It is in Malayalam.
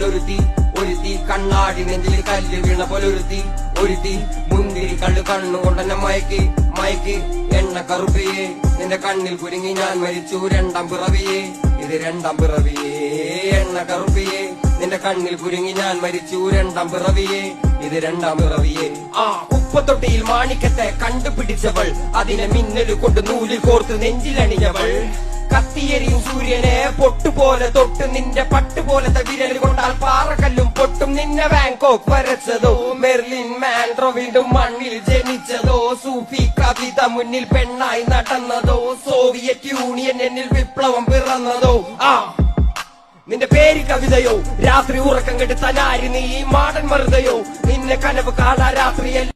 പോലൊരുത്തി, ഒരുത്തി കണ്ണാടി നെഞ്ചിൽ കല്ല് വീണ പോലൊരുത്തി, ഒരുത്തി മുന്തിരി കള്ളു കണ്ണുകൊണ്ടെന്നെ മയക്കി മയക്കി. എണ്ണ കറുപ്പിയെ നിന്റെ കണ്ണിൽ കുരുങ്ങി ഞാൻ മരിച്ചു രണ്ടാം പിറവിയെ, ഇത് രണ്ടാം പിറവിയെ. എണ്ണ കറുപ്പിയെ നിന്റെ കണ്ണിൽ കുരുങ്ങി ഞാൻ മരിച്ചു രണ്ടാം പിറവിയെ, ഇത് രണ്ടാം പിറവിയെ. ഉപ്പത്തൊട്ടിയിൽ മാണിക്കത്തെ കണ്ടുപിടിച്ചവൾ, അതിനെ മിന്നല് കൊണ്ട് നൂലിൽ കോർത്ത് നെഞ്ചിലണിഞ്ഞവൾ. കത്തിയെരിയും സൂര്യനെ പൊട്ടുപോലെ തൊട്ട് നിന്റെ പട്ടുപോലത്തെ വിരൽ കൊണ്ടാൽ പാറക്കല്ലും പൊട്ടും. നിന്നെ ബാങ്കോക്ക് വരച്ചതോ മെർലിൻ മാൻഡ്രോ വീണ്ടും മണ്ണിൽ ജനിച്ചതോ, സൂഫി കവിത മുന്നിൽ പെണ്ണായി നടന്നതോ, സോവിയറ്റ് യൂണിയൻ എന്നിൽ വിപ്ലവം പിറന്നതോ. നിന്റെ പേര് കവിതയോ, രാത്രി ഉറക്കം കെടുത്താൻ ആര് നീ മാടൻ മറുതയോ, നിന്നെ കനവ് കാണാ രാത്രിയല്ല